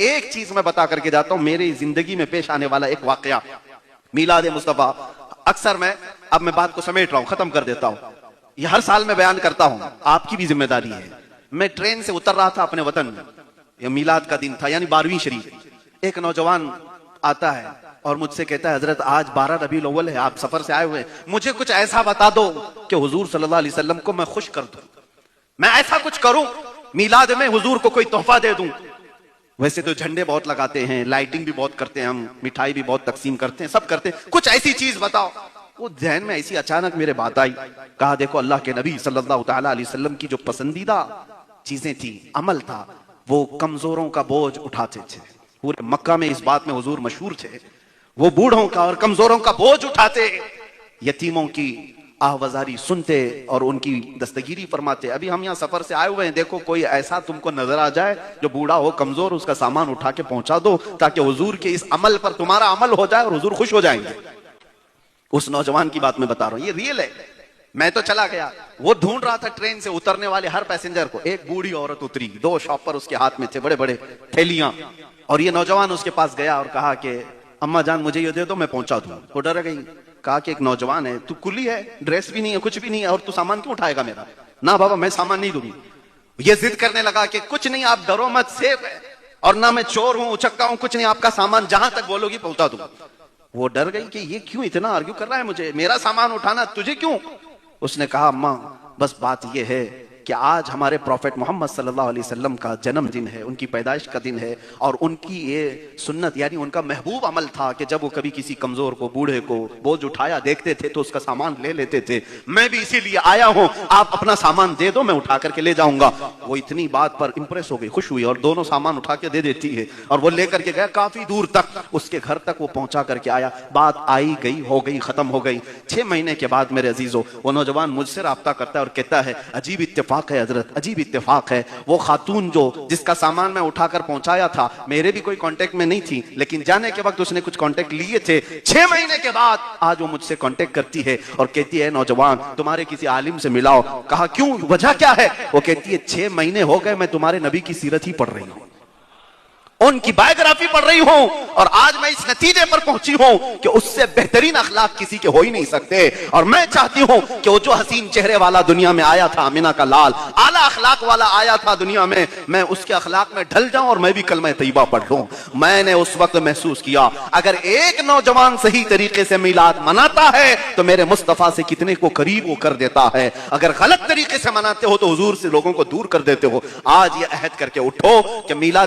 एक चीज मैं बता करके जाता हूं, मेरी जिंदगी में पेश आने वाला एक वाकया, मिलाद मुस्तफा। अक्सर अब मैं बात को समेट रहा हूं, खत्म कर देता हूं। ये हर साल मैं बयान करता हूं, आपकी भी जिम्मेदारी है। मैं ट्रेन से उतर रहा था अपने वतन में, ये मिलाद का दिन था, यानी 12वीं शरीफ। एक नौजवान आता है और मुझसे कहता है, हजरत आज 12 रबीउल अव्वल है, आप सफर से आए हुए हैं, मुझे कुछ ऐसा बता दो कि हुजूर सल्लल्लाहु अलैहि वसल्लम को मैं खुश कर दूं, मैं ऐसा कुछ करूं मिलाद में हुजूर को कोई तोहफा दे दूं। वैसे तो झंडे बहुत लगाते हैं, लाइटिंग भी बहुत करते हैं, हम मिठाई भी बहुत तकसीम करते हैं, सब करते हैं, कुछ ऐसी चीज बताओ। वो ध्यान में ऐसी अचानक मेरे बात आई, कहा देखो अल्लाह के नबी सल्लल्लाहु तआला अलैहि वसल्लम की जो पसंदीदा चीजें थी, अमल था, वो कमजोरों का बोझ उठाते थे। पूरे मक्का में इस बात में हुजूर मशहूर थे, वो बूढ़ों का और कमजोरों का बोझ उठाते, यतीमों की आहवजारी सुनते और उनकी दस्तगीरी फरमाते। अभी हम यहाँ सफर से आए हुए हैं, देखो कोई ऐसा तुमको नजर आ जाए जो बूढ़ा हो, कमजोर, उसका सामान उठा के पहुंचा दो, ताकि हुजूर के इस अमल पर तुम्हारा अमल हो जाए और हुजूर खुश हो जाएंगे। उस नौजवान की बात मैं बता रहा हूं, ये रियल है। मैं तो चला गया, वो ढूंढ रहा था ट्रेन से उतरने वाले हर पैसेंजर को। एक बूढ़ी औरत उतरी, 2 शॉपर उसके हाथ में थे, बड़े बड़े थैलियां, और ये नौजवान उसके पास गया और कहा कि अम्मा जान मुझे ये दे दो, मैं पहुंचा दूं। वो डर गई, कहा कि एक नौजवान है, तू कुली है, ड्रेस भी नहीं है, कुछ भी नहीं है, और तू सामान क्यों उठाएगा मेरा? ना बाबा मैं सामान नहीं दूंगी। ये जिद करने लगा कि कुछ नहीं, आप डरो मत, सेफ है, और ना मैं चोर हूं, उचक्का हूं, कुछ नहीं, आपका सामान जहां तक बोलोगी पहुंचा दूंगा। वो डर गई कि ये क्यों इतना आर्ग्यू कर रहा है मुझे, मेरा सामान उठाना तुझे क्यों? उसने कहा अम्मा बस बात ये है कि आज हमारे प्रॉफेट मोहम्मद सल्लल्लाहु अलैहि वसल्लम का जन्मदिन है, उनकी पैदाइश का दिन है, और उनकी ये सुन्नत यानी उनका महबूब अमल था कि जब वो कभी किसी कमजोर को, बूढ़े को बोझ उठाया देखते थे तो उसका सामान ले लेते थे। मैं भी इसीलिए आया हूं, आप अपना सामान दे दो, मैं उठा करके ले जाऊंगा। वो इतनी बात पर इंप्रेस हो गई, खुश हुई, और दोनों सामान उठा के दे देती है, और वो लेकर के गया काफी दूर तक, उसके घर तक वो पहुंचा करके आया। बात आई गई, हो गई, खत्म हो गई। 6 महीने के बाद मेरे अजीजों, वो नौजवान मुझसे राब्ता करता है और कहता है अजीब इत्तेफाक है हजरत, अजीब इत्तेफाक है, वो खातून जो जिसका सामान मैं उठाकर पहुंचाया था, मेरे भी कोई कांटेक्ट में नहीं थी, लेकिन जाने के वक्त उसने कुछ कांटेक्ट लिए थे। 6 महीने के बाद आज वो मुझसे कांटेक्ट करती है और कहती है नौजवान तुम्हारे किसी आलिम से मिलाओ। कहा क्यों, वजह क्या है? वो कहती है 6 महीने हो गए मैं तुम्हारे नबी की सीरत ही पढ़ रही हूं, उनकी बायोग्राफी पढ़ रही हूं, और आज मैं इस नतीजे पर पहुंची हूं कि उससे बेहतरीन अखलाक किसी के हो ही नहीं सकते। और मैं चाहती हूं कि वो जो हसीन चेहरे वाला दुनिया में आया था, अमीना का लाल, आला अखलाक वाला आया था दुनिया में, मैं उसके अखलाक में ढल जाऊं और मैं भी कलमा तैयबा पढ़ लूं। मैंने उस वक्त महसूस किया अगर एक नौजवान सही तरीके से मिलाद मनाता है तो मेरे मुस्तफा से कितने को करीब वो कर देता है, अगर गलत तरीके से मनाते हो तो हुजूर से लोगों को दूर कर देते हो। आज ये अहद करके उठो कि मिलाद